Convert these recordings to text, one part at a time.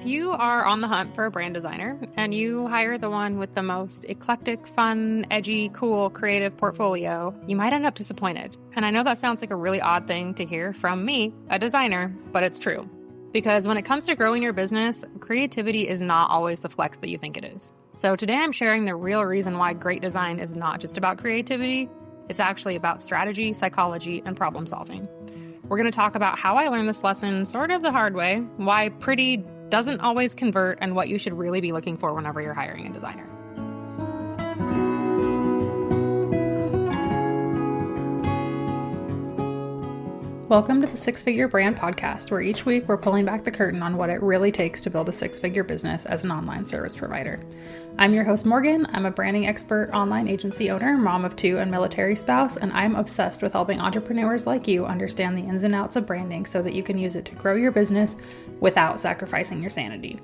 If you are on the hunt for a brand designer and you hire the one with the most eclectic, fun, edgy, cool, creative portfolio, you might end up disappointed. And I know that sounds like a really odd thing to hear from me, a designer, but it's true. Because when it comes to growing your business, creativity is not always the flex that you think it is. So today I'm sharing the real reason why great design is not just about creativity, it's actually about strategy, psychology, and problem solving. We're going to talk about how I learned this lesson sort of the hard way, why pretty doesn't always convert, and what you should really be looking for whenever you're hiring a designer. Welcome to the Six Figure Brand Podcast, where each week we're pulling back the curtain on what it really takes to build a six-figure business as an online service provider. I'm your host, Morgan. I'm a branding expert, online agency owner, mom of two, and military spouse, and I'm obsessed with helping entrepreneurs like you understand the ins and outs of branding so that you can use it to grow your business without sacrificing your sanity.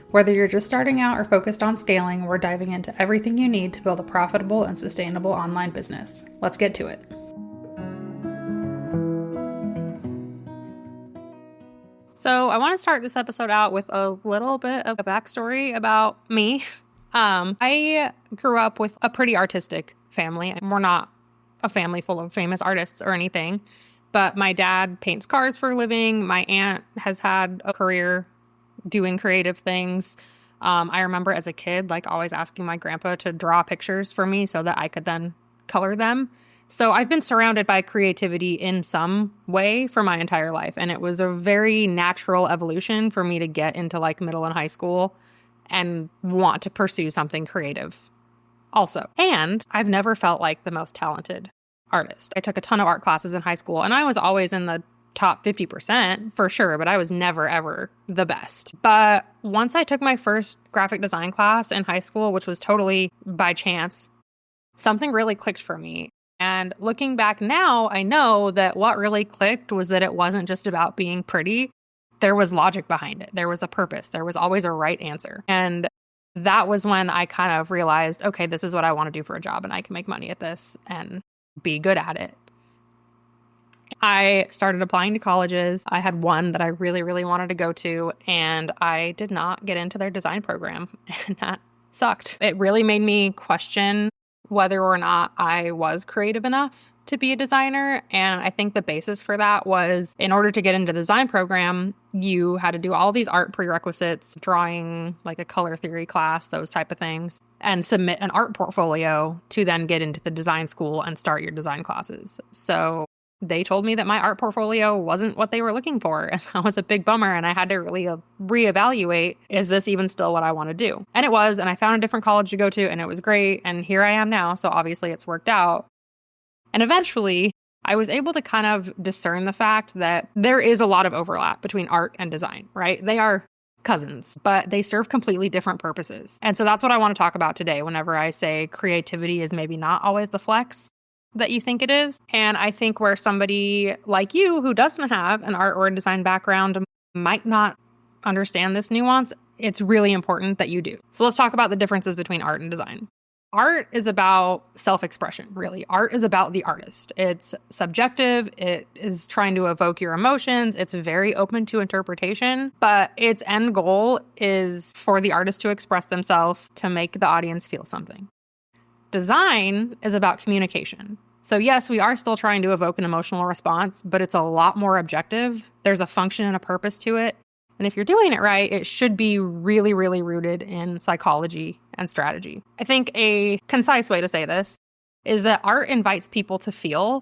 Whether you're just starting out or focused on scaling, we're diving into everything you need to build a profitable and sustainable online business. Let's get to it. So I want to start this episode out with a little bit of a backstory about me. I grew up with a pretty artistic family. We're not a family full of famous artists or anything, but my dad paints cars for a living. My aunt has had a career doing creative things. I remember as a kid, always asking my grandpa to draw pictures for me so that I could then color them. So I've been surrounded by creativity in some way for my entire life. And it was a very natural evolution for me to get into middle and high school and want to pursue something creative also. And I've never felt like the most talented artist. I took a ton of art classes in high school and I was always in the top 50% for sure, but I was never, ever the best. But once I took my first graphic design class in high school, which was totally by chance, something really clicked for me. And looking back now, I know that what really clicked was that it wasn't just about being pretty. There was logic behind it. There was a purpose. There was always a right answer. And that was when I kind of realized, okay, this is what I want to do for a job and I can make money at this and be good at it. I started applying to colleges. I had one that I really, really wanted to go to, and I did not get into their design program, and that sucked. It really made me question whether or not I was creative enough to be a designer. And I think the basis for that was, in order to get into the design program, you had to do all these art prerequisites, drawing, a color theory class, those type of things, and submit an art portfolio to then get into the design school and start your design classes. So they told me that my art portfolio wasn't what they were looking for. And that was a big bummer. And I had to really reevaluate, is this even still what I want to do? And it was, and I found a different college to go to, and it was great. And here I am now. So obviously it's worked out. And eventually I was able to kind of discern the fact that there is a lot of overlap between art and design, right? They are cousins, but they serve completely different purposes. And so that's what I want to talk about today whenever I say creativity is maybe not always the flex that you think it is. And I think where somebody like you who doesn't have an art or a design background might not understand this nuance, it's really important that you do. So let's talk about the differences between art and design. Art is about self-expression, really. Art is about the artist. It's subjective. It is trying to evoke your emotions. It's very open to interpretation, but its end goal is for the artist to express themselves, to make the audience feel something. Design is about communication. So yes, we are still trying to evoke an emotional response, but it's a lot more objective. There's a function and a purpose to it. And if you're doing it right, it should be really, really rooted in psychology and strategy. I think a concise way to say this is that art invites people to feel,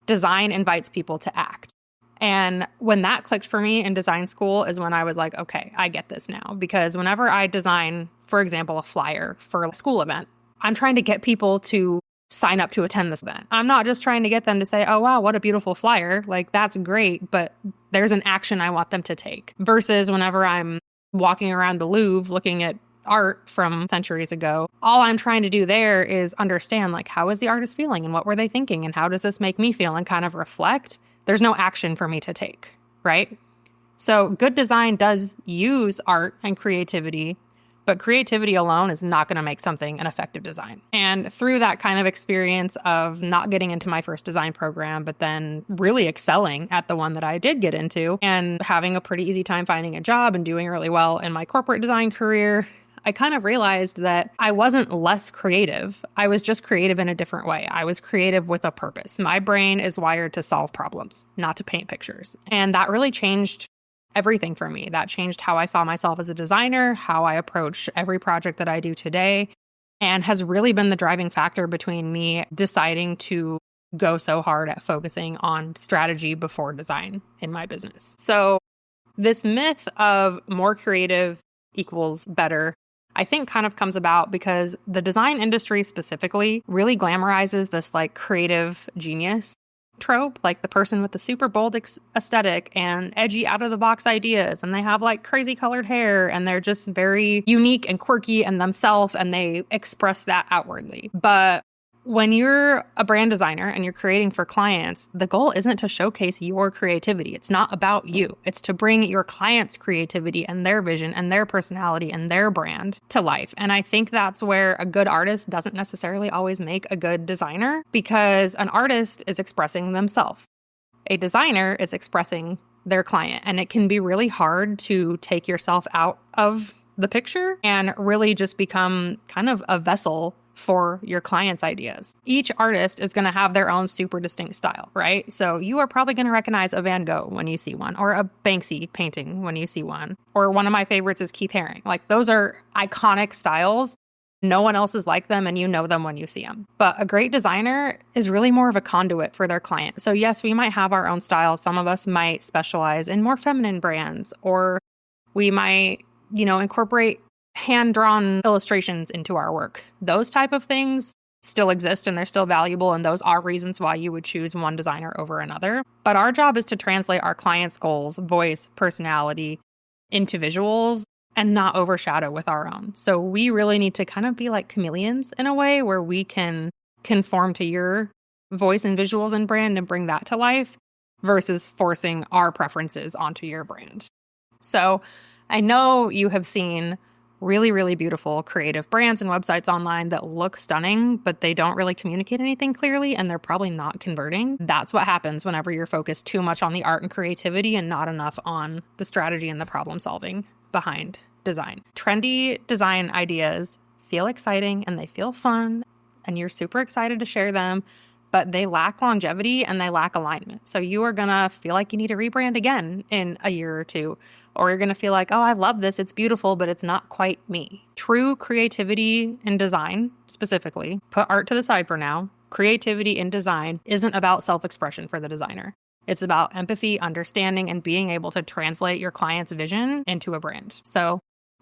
design invites people to act. And when that clicked for me in design school is when I was like, okay, I get this now. Because whenever I design, for example, a flyer for a school event, I'm trying to get people to sign up to attend this event. I'm not just trying to get them to say, oh, wow, what a beautiful flyer. That's great, but there's an action I want them to take. Versus whenever I'm walking around the Louvre looking at art from centuries ago, all I'm trying to do there is understand, how is the artist feeling and what were they thinking and how does this make me feel, and kind of reflect. There's no action for me to take, right? So good design does use art and creativity, but creativity alone is not going to make something an effective design. And through that kind of experience of not getting into my first design program, but then really excelling at the one that I did get into and having a pretty easy time finding a job and doing really well in my corporate design career, I kind of realized that I wasn't less creative. I was just creative in a different way. I was creative with a purpose. My brain is wired to solve problems, not to paint pictures. And that really changed everything for me. That changed how I saw myself as a designer, how I approach every project that I do today, and has really been the driving factor between me deciding to go so hard at focusing on strategy before design in my business. So this myth of more creative equals better, I think kind of comes about because the design industry specifically really glamorizes this like creative genius trope, like the person with the super bold aesthetic and edgy out of the box ideas, and they have like crazy colored hair and they're just very unique and quirky and themselves, and they express that outwardly. But when you're a brand designer and you're creating for clients, the goal isn't to showcase your creativity. It's not about you. It's to bring your clients' creativity and their vision and their personality and their brand to life. And I think that's where a good artist doesn't necessarily always make a good designer, because an artist is expressing themselves. A designer is expressing their client. And it can be really hard to take yourself out of the picture and really just become kind of a vessel for your client's ideas. Each artist is going to have their own super distinct style, right? So you are probably going to recognize a Van Gogh when you see one, or a Banksy painting when you see one. Or one of my favorites is Keith Haring. Like, those are iconic styles. No one else is like them, and you know them when you see them. But a great designer is really more of a conduit for their client. So yes, we might have our own style. Some of us might specialize in more feminine brands, or we might, incorporate hand-drawn illustrations into our work. Those type of things still exist and they're still valuable, and those are reasons why you would choose one designer over another. But our job is to translate our clients' goals, voice, personality into visuals and not overshadow with our own. So we really need to kind of be like chameleons in a way, where we can conform to your voice and visuals and brand and bring that to life versus forcing our preferences onto your brand. So I know you have seen really, really beautiful creative brands and websites online that look stunning, but they don't really communicate anything clearly, and they're probably not converting. That's what happens whenever you're focused too much on the art and creativity and not enough on the strategy and the problem solving behind design. Trendy design ideas feel exciting and they feel fun, and you're super excited to share them, but they lack longevity and they lack alignment. So you are going to feel like you need to rebrand again in a year or two, or you're going to feel like, oh, I love this, it's beautiful, but it's not quite me. True creativity in design, specifically, put art to the side for now, creativity in design isn't about self-expression for the designer. It's about empathy, understanding, and being able to translate your client's vision into a brand. So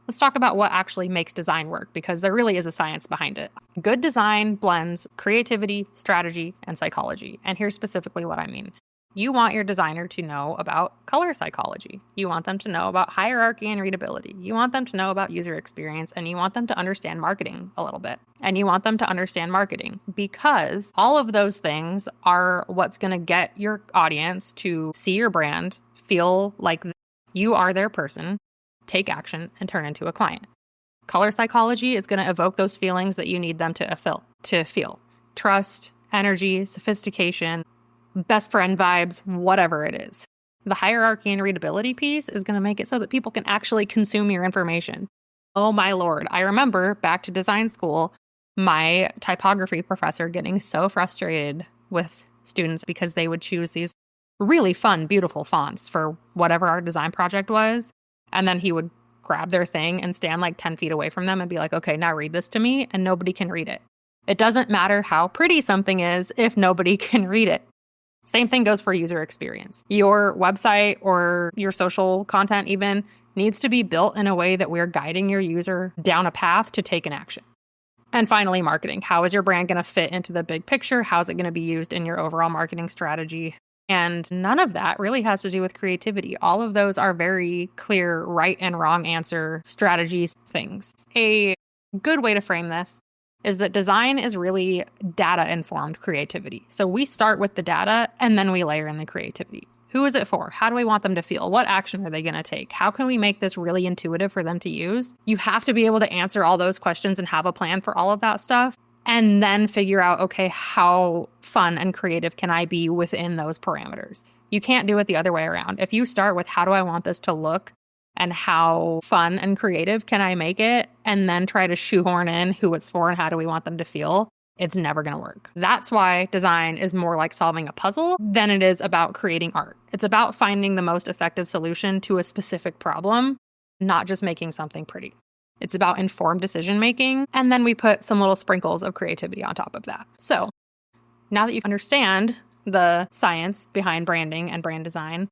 let's talk about what actually makes design work, because there really is a science behind it. Good design blends creativity, strategy, and psychology. And here's specifically what I mean. You want your designer to know about color psychology. You want them to know about hierarchy and readability. You want them to know about user experience, and you want them to understand marketing a little bit. And you want them to understand marketing because all of those things are what's going to get your audience to see your brand, feel like you are their person, take action, and turn into a client. Color psychology is going to evoke those feelings that you need them to feel. Trust, energy, sophistication, best friend vibes, whatever it is. The hierarchy and readability piece is going to make it so that people can actually consume your information. Oh my Lord. I remember back to design school, my typography professor getting so frustrated with students because they would choose these really fun, beautiful fonts for whatever our design project was. And then he would grab their thing and stand like 10 feet away from them and be like, okay, now read this to me. And nobody can read it. It doesn't matter how pretty something is if nobody can read it. Same thing goes for user experience. Your website or your social content even needs to be built in a way that we're guiding your user down a path to take an action. And finally, marketing. How is your brand going to fit into the big picture? How is it going to be used in your overall marketing strategy? And none of that really has to do with creativity. All of those are very clear right and wrong answer strategies things. A good way to frame this is that design is really data-informed creativity. So we start with the data and then we layer in the creativity. Who is it for? How do I want them to feel? What action are they going to take? How can we make this really intuitive for them to use? You have to be able to answer all those questions and have a plan for all of that stuff. And then figure out, okay, how fun and creative can I be within those parameters? You can't do it the other way around. If you start with how do I want this to look and how fun and creative can I make it, and then try to shoehorn in who it's for and how do we want them to feel, it's never going to work. That's why design is more like solving a puzzle than it is about creating art. It's about finding the most effective solution to a specific problem, not just making something pretty. It's about informed decision making, and then we put some little sprinkles of creativity on top of that. So now that you understand the science behind branding and brand design,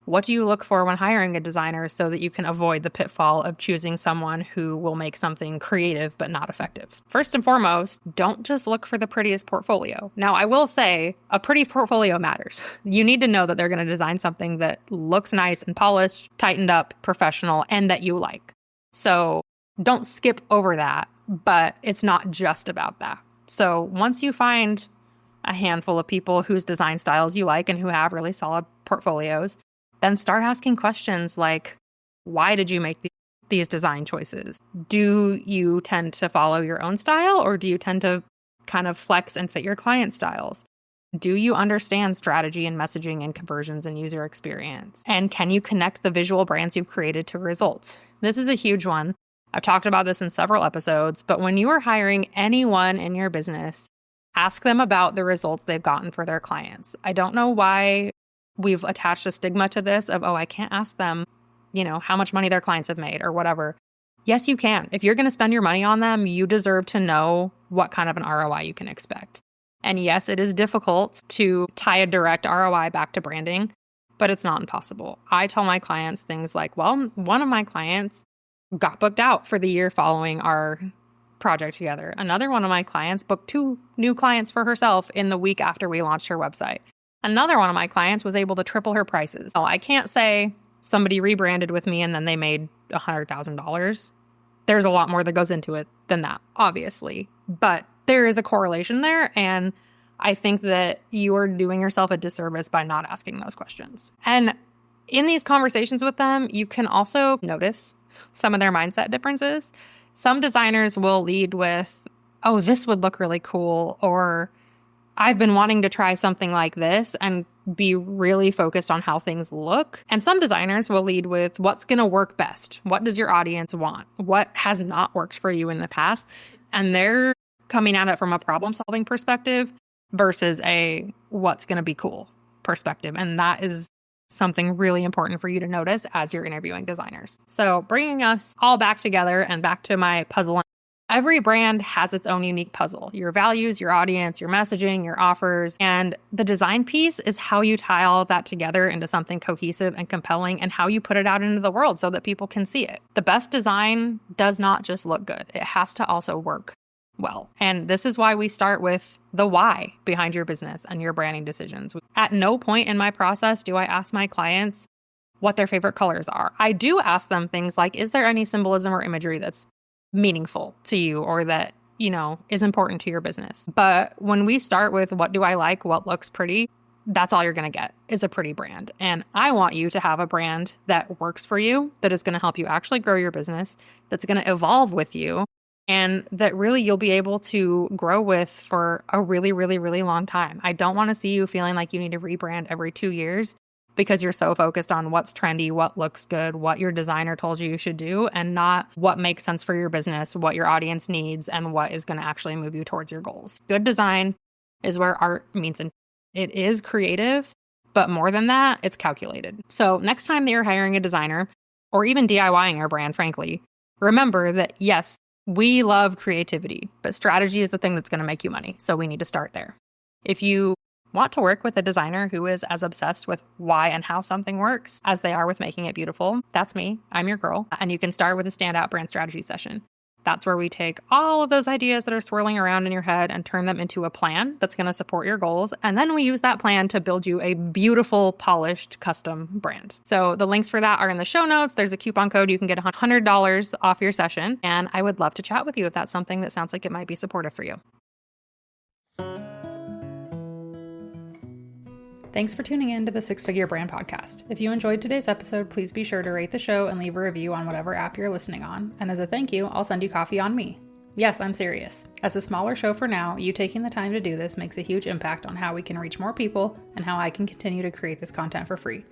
what do you look for when hiring a designer so that you can avoid the pitfall of choosing someone who will make something creative but not effective? First and foremost, don't just look for the prettiest portfolio. Now, I will say a pretty portfolio matters. You need to know that they're going to design something that looks nice and polished, tightened up, professional, and that you like. So don't skip over that, but it's not just about that. So once you find a handful of people whose design styles you like and who have really solid portfolios, then start asking questions like, why did you make these design choices? Do you tend to follow your own style, or do you tend to kind of flex and fit your client styles? Do you understand strategy and messaging and conversions and user experience? And can you connect the visual brands you've created to results? This is a huge one. I've talked about this in several episodes, but when you are hiring anyone in your business, ask them about the results they've gotten for their clients. I don't know why we've attached a stigma to this of, oh, I can't ask them, how much money their clients have made or whatever. Yes, you can. If you're going to spend your money on them, you deserve to know what kind of an ROI you can expect. And yes, it is difficult to tie a direct ROI back to branding, but it's not impossible. I tell my clients things like, well, one of my clients got booked out for the year following our project together. Another one of my clients booked 2 new clients for herself in the week after we launched her website. Another one of my clients was able to triple her prices. So I can't say somebody rebranded with me and then they made $100,000. There's a lot more that goes into it than that, obviously. But there is a correlation there. And I think that you are doing yourself a disservice by not asking those questions. And in these conversations with them, you can also notice some of their mindset differences. Some designers will lead with, oh, this would look really cool, or I've been wanting to try something like this, and be really focused on how things look. And some designers will lead with what's going to work best. What does your audience want? What has not worked for you in the past? And they're coming at it from a problem-solving perspective versus a what's going to be cool perspective. And that is something really important for you to notice as you're interviewing designers. So bringing us all back together and back to my puzzle. Every brand has its own unique puzzle. Your values, your audience, your messaging, your offers, and the design piece is how you tie all of that together into something cohesive and compelling, and how you put it out into the world so that people can see it. The best design does not just look good. It has to also work well. And this is why we start with the why behind your business and your branding decisions. At no point in my process do I ask my clients what their favorite colors are. I do ask them things like, is there any symbolism or imagery that's meaningful to you or that, is important to your business? But when we start with what do I like, what looks pretty, that's all you're going to get is a pretty brand. And I want you to have a brand that works for you, that is going to help you actually grow your business, that's going to evolve with you, and that really you'll be able to grow with for a really, really, really long time. I don't want to see you feeling like you need to rebrand every 2 years because you're so focused on what's trendy, what looks good, what your designer told you should do, and not what makes sense for your business, what your audience needs, and what is going to actually move you towards your goals. Good design is where art meets in. It is creative, but more than that, it's calculated. So next time that you're hiring a designer, or even DIYing your brand, frankly, remember that yes, we love creativity, but strategy is the thing that's going to make you money. So we need to start there. If you want to work with a designer who is as obsessed with why and how something works as they are with making it beautiful, that's me. I'm your girl. And you can start with a standout brand strategy session. That's where we take all of those ideas that are swirling around in your head and turn them into a plan that's going to support your goals. And then we use that plan to build you a beautiful, polished, custom brand. So the links for that are in the show notes. There's a coupon code. You can get $100 off your session. And I would love to chat with you if that's something that sounds like it might be supportive for you. Thanks for tuning in to the Six Figure Brand Podcast. If you enjoyed today's episode, please be sure to rate the show and leave a review on whatever app you're listening on. And as a thank you, I'll send you coffee on me. Yes, I'm serious. As a smaller show for now, you taking the time to do this makes a huge impact on how we can reach more people and how I can continue to create this content for free.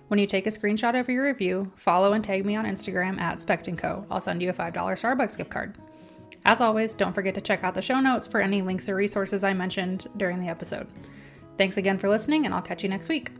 When you take a screenshot of your review, follow and tag me on Instagram at Spect&Co. I'll send you a $5 Starbucks gift card. As always, don't forget to check out the show notes for any links or resources I mentioned during the episode. Thanks again for listening, and I'll catch you next week.